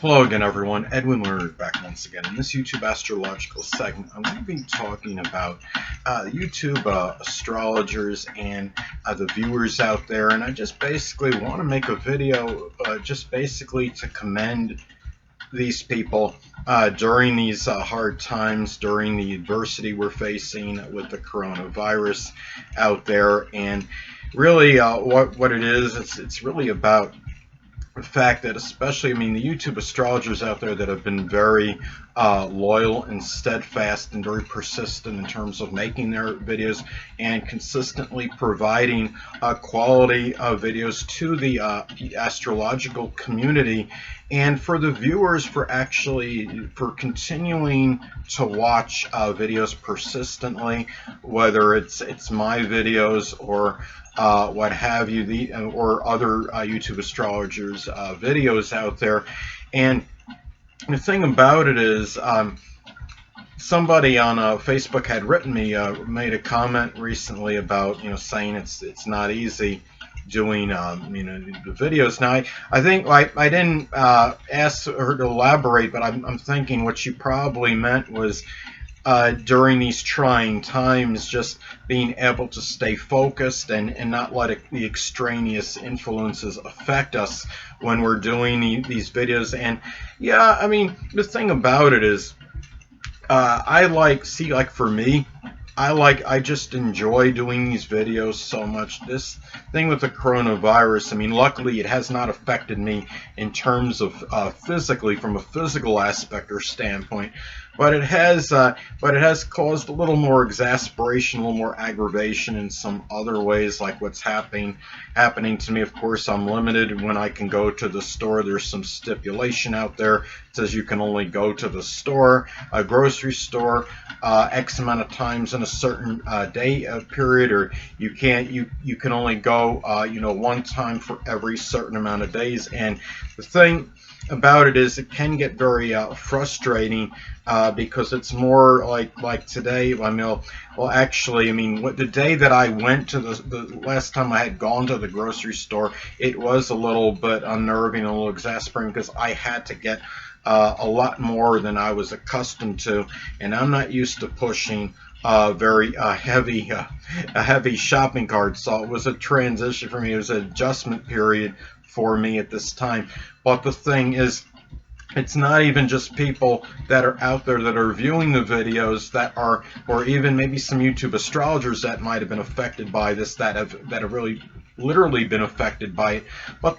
Hello again, everyone. Edwin Learnard back once again. In this YouTube astrological segment, I'm going to be talking about YouTube astrologers and the viewers out there. And I just basically want to make a video just basically to commend these people during these hard times, during the adversity we're facing with the coronavirus out there. And really what it is, it's really about the fact that, especially, the YouTube astrologers out there that have been very loyal and steadfast and very persistent in terms of making their videos and consistently providing quality videos to the astrological community, and for the viewers for continuing to watch videos persistently, whether it's my videos or what have you, or other YouTube astrologers videos out there. And the thing about it is, somebody on Facebook had written me, made a comment recently about, saying it's not easy doing the videos. Now I think I didn't ask her to elaborate, but I'm thinking what she probably meant was during these trying times, just being able to stay focused and not let the extraneous influences affect us when we're doing these videos. And yeah, the thing about it is, for me, I just enjoy doing these videos so much. This thing with the coronavirus, luckily it has not affected me in terms of physically, from a physical aspect or standpoint, but it has caused a little more exasperation, a little more aggravation in some other ways, like what's happening to me. Of course, I'm limited when I can go to the store. There's some stipulation out there. It says you can only go to the store, a grocery store, X amount of times in a certain day period, or you can only go one time for every certain amount of days. And the thing about it is, it can get very frustrating because it's more like today. The day that I went to the last time I had gone to the grocery store, it was a little bit unnerving, a little exasperating, because I had to get a lot more than I was accustomed to, and I'm not used to pushing very heavy shopping cart. So it was a transition for me. It was an adjustment period for me at this time. But the thing is, it's not even just people that are out there that are viewing the videos that are, or even maybe some YouTube astrologers that might have been affected by this, that have really literally been affected by it, but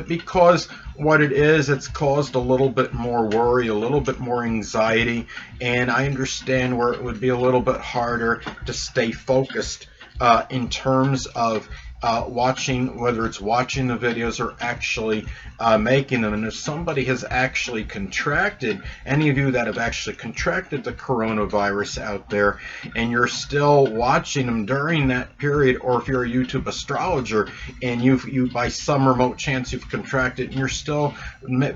because what it is, it's caused a little bit more worry, a little bit more anxiety, and I understand where it would be a little bit harder to stay focused in terms of whether it's watching the videos or actually making them. And if somebody has actually contracted, any of you that have actually contracted the coronavirus out there, and you're still watching them during that period, or if you're a YouTube astrologer and you by some remote chance you've contracted and you're still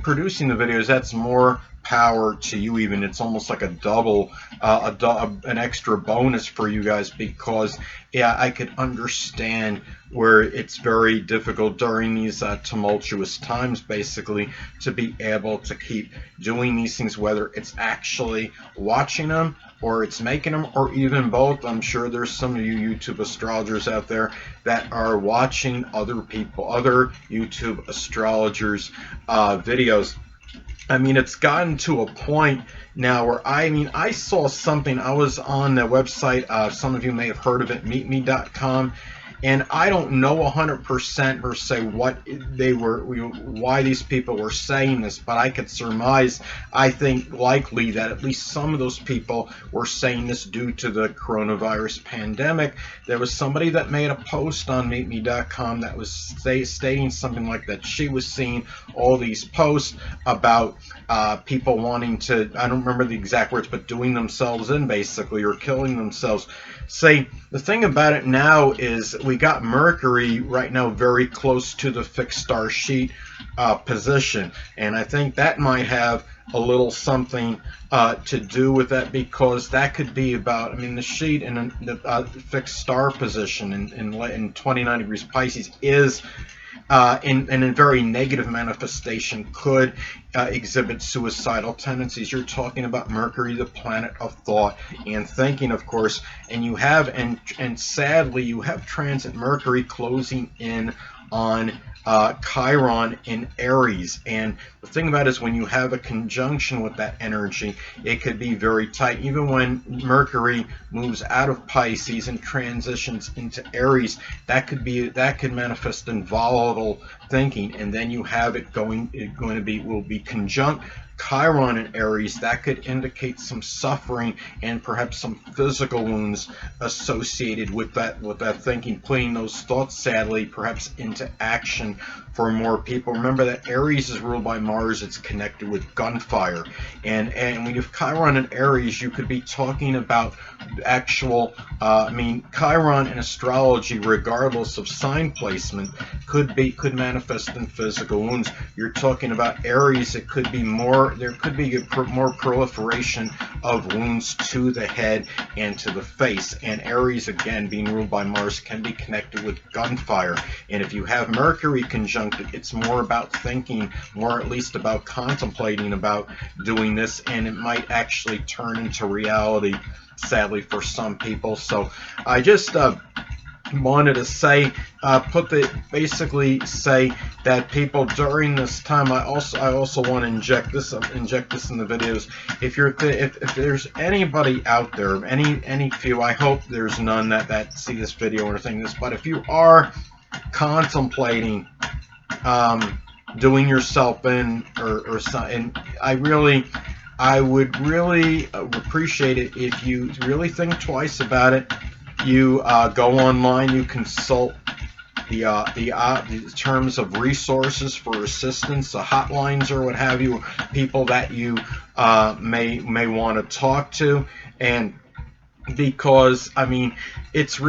producing the videos, that's more power to you. Even it's almost like a double, an extra bonus for you guys, because yeah, I could understand where it's very difficult during these tumultuous times, basically, to be able to keep doing these things, whether it's actually watching them or it's making them, or even both. I'm sure there's some of you YouTube astrologers out there that are watching other YouTube astrologers videos. It's gotten to a point now where I saw something. I was on the website, some of you may have heard of it, meetme.com, and I don't know 100% per se why these people were saying this, but I could surmise, I think likely, that at least some of those people were saying this due to the coronavirus pandemic. There was somebody that made a post on meetme.com that was stating something like that. She was seeing all these posts about people wanting to, I don't remember the exact words, but doing themselves in, basically, or killing themselves. Say, the thing about it now is, we got Mercury right now very close to the fixed star sheet position, and I think that might have a little something to do with that, because that could be about, the sheet in the fixed star position in 29 degrees Pisces is in a very negative manifestation, could exhibit suicidal tendencies. You're talking about Mercury, the planet of thought and thinking, of course, and you have, and sadly, you have transit Mercury closing in on Chiron in Aries. And the thing about it is, when you have a conjunction with that energy, it could be very tight. Even when Mercury moves out of Pisces and transitions into Aries, that could manifest in volatile thinking. And then you have it will be conjunct Chiron in Aries. That could indicate some suffering and perhaps some physical wounds associated with that thinking, putting those thoughts, sadly, perhaps into action for more people. Remember that Aries is ruled by Mars. It's connected with gunfire, and when you have Chiron in Aries, you could be talking about actual Chiron in astrology, regardless of sign placement, could manifest in physical wounds. You're talking about Aries, it could be more, there could be more proliferation of wounds to the head and to the face. And Aries, again, being ruled by Mars, can be connected with gunfire. And if you have Mercury conjunct, it's more about thinking, more at least about contemplating about doing this, and it might actually turn into reality, sadly, for some people. So I just wanted to say, basically say that people during this time, I also want to inject this in the videos. If there's anybody out there, any few, I hope there's none that see this video or think this, but if you are contemplating doing yourself in or something, I would really appreciate it if you really think twice about it. You go online, you consult the terms of resources for assistance, the hotlines or what have you, people that you may want to talk to, and because it's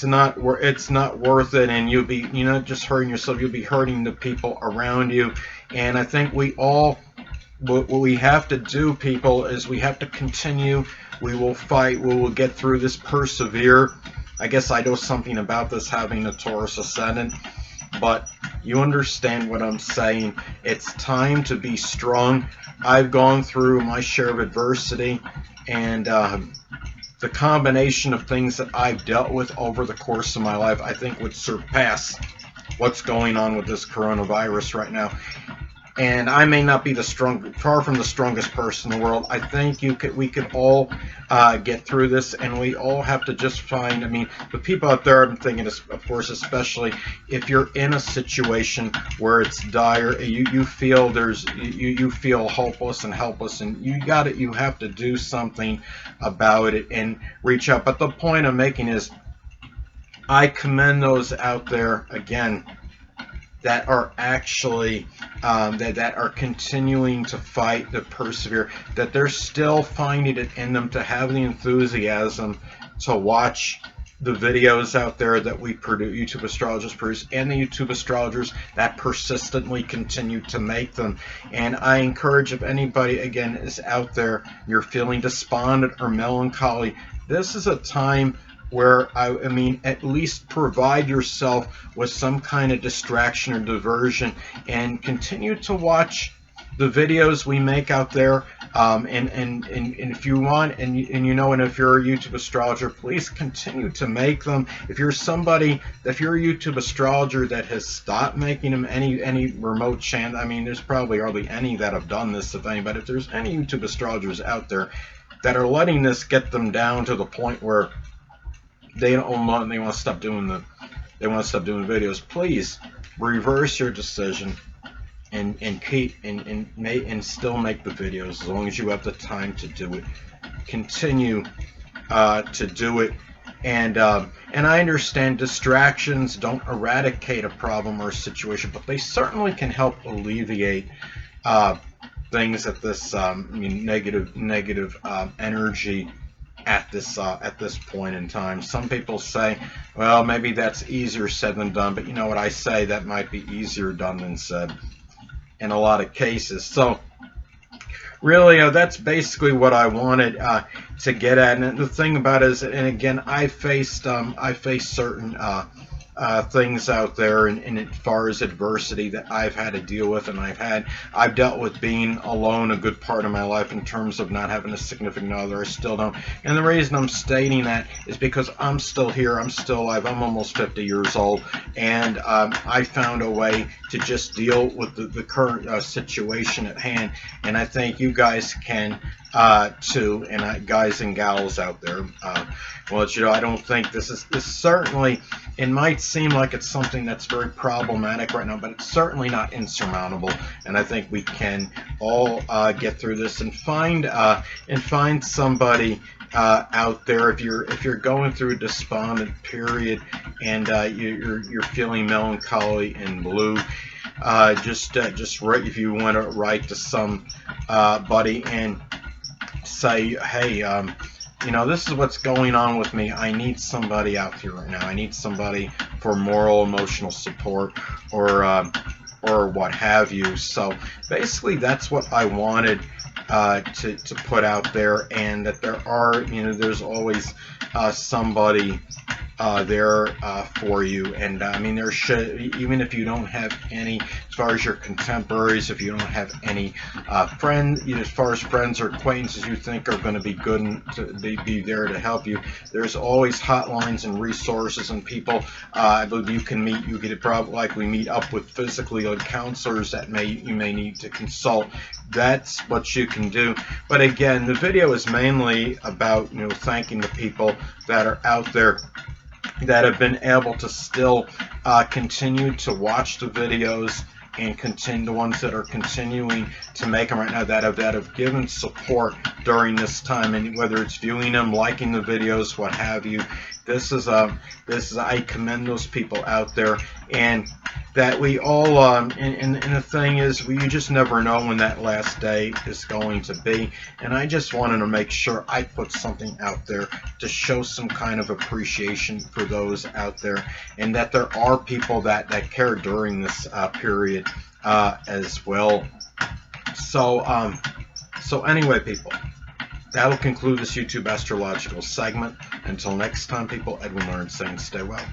not worth it, and you'll be just hurting yourself, you'll be hurting the people around you. And I think what we have to do, people, is we have to continue. We will fight. We will get through this. Persevere. I guess I know something about this, having a Taurus ascendant, but you understand what I'm saying. It's time to be strong. I've gone through my share of adversity, and the combination of things that I've dealt with over the course of my life, I think, would surpass what's going on with this coronavirus right now. And I may not be far from the strongest person in the world. I think we could all get through this, and we all have to just find, the people out there, I'm thinking, of course, especially if you're in a situation where it's dire, you feel you feel hopeless and helpless, and you have to do something about it and reach out. But the point I'm making is, I commend those out there, again, that are actually that are continuing to fight, to persevere, that they're still finding it in them to have the enthusiasm to watch the videos out there that we produce, YouTube Astrologers produce, and the YouTube Astrologers that persistently continue to make them. And I encourage, if anybody, again, is out there, you're feeling despondent or melancholy, this is a time where at least provide yourself with some kind of distraction or diversion, and continue to watch the videos we make out there. And if you want, and if you're a YouTube astrologer, please continue to make them. If you're a YouTube astrologer that has stopped making them, any remote chance, there's probably hardly any that have done this, if any, but if there's any YouTube astrologers out there that are letting this get them down to the point where they want to stop doing videos, please reverse your decision and still make the videos, as long as you have the time to do it. Continue to do it, and I understand distractions don't eradicate a problem or a situation, but they certainly can help alleviate things at this negative energy at this point in time. Some people say, well, maybe that's easier said than done, but you know what I say, that might be easier done than said in a lot of cases. So really, that's basically what I wanted to get at. And the thing about it is, and again, I faced certain things out there in as far as adversity that I've had to deal with, and I've dealt with being alone a good part of my life in terms of not having a significant other. I still don't, and the reason I'm stating that is because I'm still here, I'm still alive, I'm almost 50 years old, and I found a way to just deal with the current situation at hand, and I think you guys can too, and guys and gals out there. Well, you know, I don't think this certainly, it might seem like it's something that's very problematic right now, but it's certainly not insurmountable, and I think we can all get through this and find somebody out there. If you're going through a despondent period and you're feeling melancholy and blue, just write, if you want to write to somebody and say, hey, you know, this is what's going on with me. I need somebody out here right now. I need somebody for moral, emotional support, or what have you. So basically, that's what I wanted to put out there, and that there are, you know, there's always somebody there for you. And I mean, there should, even if you don't have any, as far as your contemporaries, if you don't have any friends, you know, as far as friends or acquaintances you think are going to be good and be there to help you, there's always hotlines and resources and people I believe you can meet. You could probably likely meet up with physically counselors that you may need to consult. That's what you can do. But again, the video is mainly about, you know, thanking the people that are out there that have been able to still continue to watch the videos, and continue, the ones that are continuing to make them right now, that have given support during this time, and whether it's viewing them, liking the videos, what have you. This is I commend those people out there, and that we all and the thing is, you just never know when that last day is going to be, and I just wanted to make sure I put something out there to show some kind of appreciation for those out there, and that there are people that care during this period as well. So anyway, people, that'll conclude this YouTube astrological segment. Until next time, people, Edwin Learnard saying stay well.